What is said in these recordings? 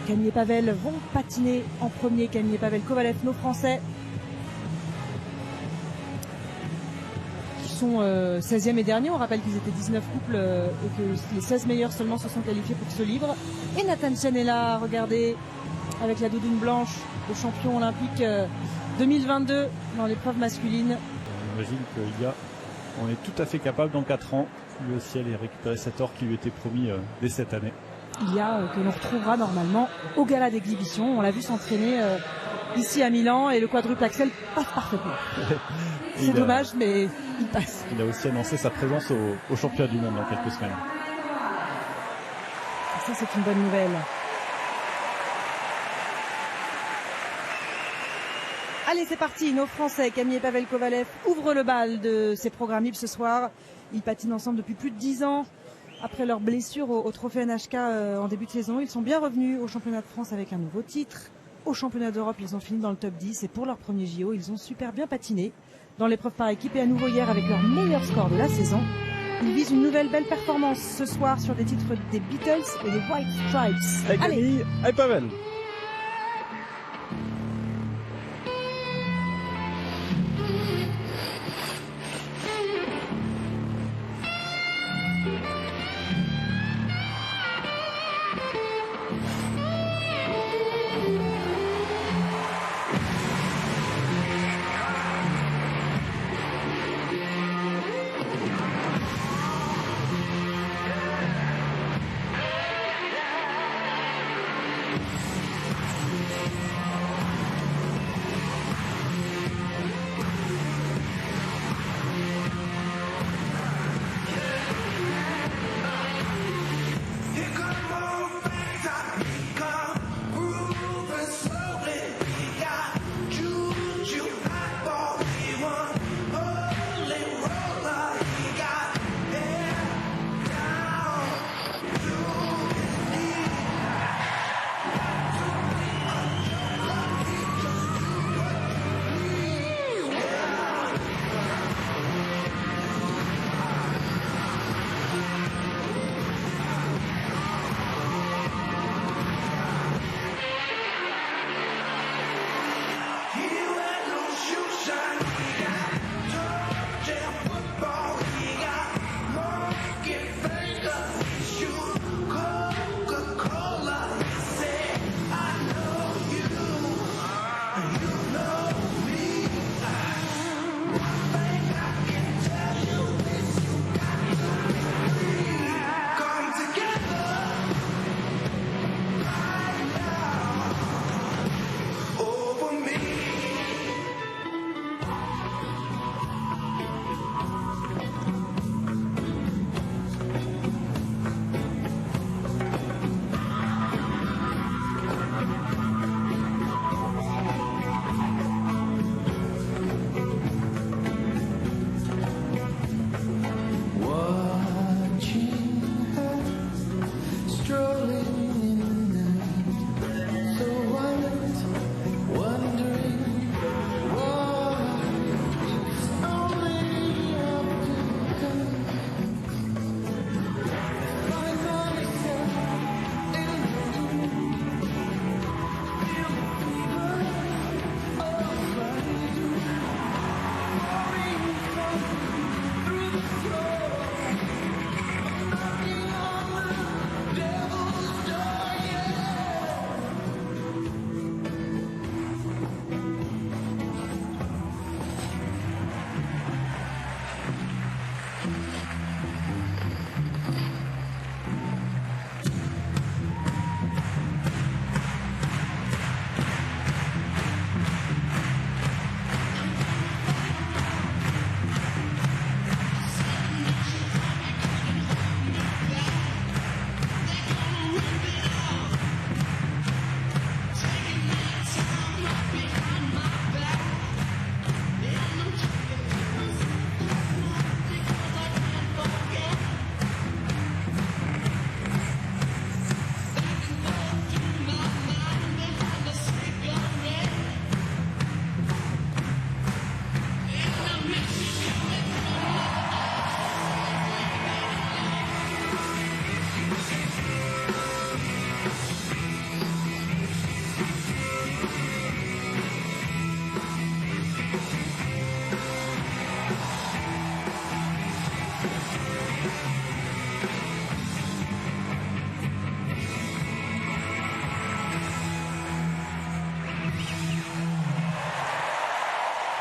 Camille et Pavel vont patiner en premier. Camille et Pavel Kovalev, nos Français, qui sont 16e et dernier. On rappelle qu'ils étaient 19 couples et que les 16 meilleurs seulement se sont qualifiés pour ce libre. Et Nathan Chen est là, regardez, avec la doudoune blanche, le champion olympique 2022 dans l'épreuve masculine. J'imagine qu'on est tout à fait capable dans 4 ans, lui aussi, aller récupérer cet or qui lui était promis dès cette année. Il y a que l'on retrouvera normalement au gala d'exhibition. On l'a vu s'entraîner ici à Milan et le quadruple axel passe parfaitement. C'est dommage, mais il passe. Il a aussi annoncé sa présence au championnat du monde dans quelques semaines. Ça, c'est une bonne nouvelle. Allez, c'est parti. Nos Français, Camille et Pavel Kovalev, ouvrent le bal de ces programmes libres ce soir. Ils patinent ensemble depuis plus de 10 ans. Après leur blessure au trophée NHK en début de saison, ils sont bien revenus au championnat de France avec un nouveau titre. Au championnat d'Europe, ils ont fini dans le top 10 et pour leur premier JO, ils ont super bien patiné dans l'épreuve par équipe et à nouveau hier avec leur meilleur score de la saison. Ils visent une nouvelle belle performance ce soir sur des titres des Beatles et des White Stripes. Hey Camille, hey Pavel.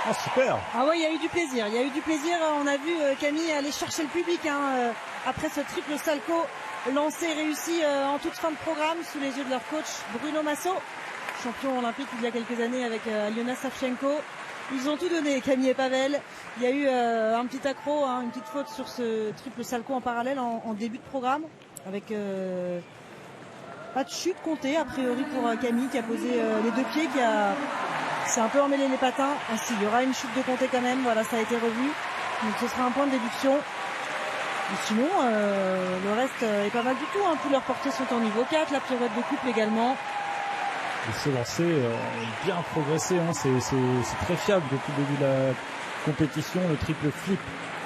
Oh, super. Ah ouais, il y a eu du plaisir. Il y a eu du plaisir. On a vu Camille aller chercher le public après ce triple salco lancé et réussi en toute fin de programme sous les yeux de leur coach Bruno Massot, champion olympique il y a quelques années avec Aliona Savchenko. Ils ont tout donné, Camille et Pavel. Il y a eu un petit accro, une petite faute sur ce triple salco en parallèle en début de programme avec pas de chute comptée a priori pour Camille qui a posé les deux pieds, qui s'est un peu emmêlé les patins. Ah si, il y aura une chute de comptée quand même, voilà, ça a été revu. Donc ce sera un point de déduction. Et sinon, le reste est pas mal du tout. Tous leurs portées sont en niveau 4, la pirouette de couple également. Et ce lancer a bien progressé, c'est très fiable depuis le début de la compétition. Le triple flip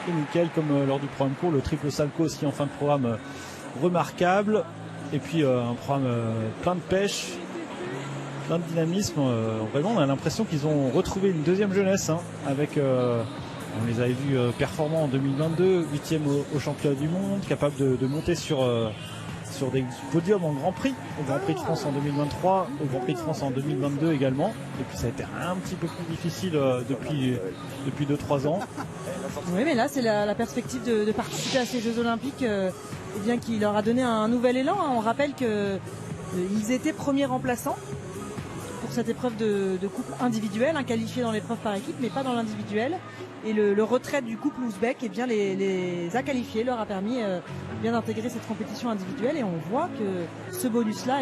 est nickel comme lors du programme court. Le triple salco aussi en fin de programme remarquable. Et puis un programme plein de pêche, plein de dynamisme. Vraiment, on a l'impression qu'ils ont retrouvé une deuxième jeunesse avec... on les avait vus performants en 2022, 8e au championnat du monde, capables de monter sur des podiums en Grand Prix, au Grand Prix de France en 2023, au Grand Prix de France en 2022 également. Et puis ça a été un petit peu plus difficile depuis 2-3 ans. Oui, mais là c'est la perspective de participer à ces Jeux Olympiques qui leur a donné un nouvel élan. On rappelle qu'ils étaient premiers remplaçants pour cette épreuve de couple individuel, qualifiés dans l'épreuve par équipe, mais pas dans l'individuel. Et le retrait du couple ouzbek les a qualifiés, leur a permis bien d'intégrer cette compétition individuelle. Et on voit que ce bonus-là,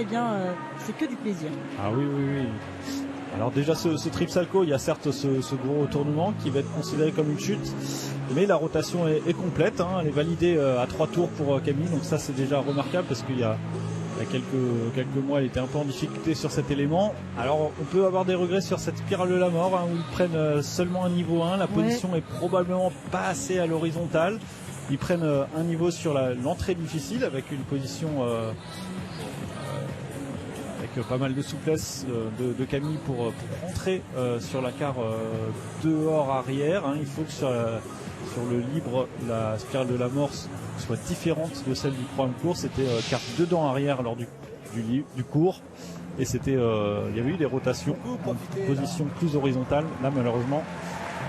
c'est que du plaisir. Ah oui. Alors déjà ce triple salco, il y a certes ce gros retournement qui va être considéré comme une chute, mais la rotation est complète. Elle est validée à 3 tours pour Camille, donc ça c'est déjà remarquable parce qu'il y a quelques mois, elle était un peu en difficulté sur cet élément. Alors, on peut avoir des regrets sur cette spirale de la mort, où ils prennent seulement un niveau 1. La position est probablement pas assez à l'horizontale. Ils prennent un niveau sur l'entrée difficile, avec une position avec pas mal de souplesse de Camille pour rentrer sur la quart dehors arrière. Il faut que sur le libre, la spirale de la mort soit différente de celle du programme court. C'était carte dedans arrière lors du cours, et c'était il y avait eu des rotations en position plus horizontale. Là malheureusement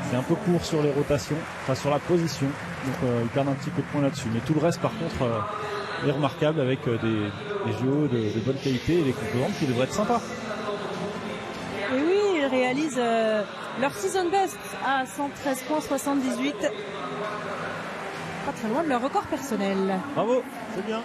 c'est un peu court sur les rotations, sur la position, donc ils perdent un petit peu de points là-dessus, mais tout le reste par contre est remarquable avec des JO de bonne qualité et des composantes qui devraient être sympas. Et oui, ils réalisent leur season best à 113,78 points. Pas très loin de leur record personnel. Bravo, c'est bien.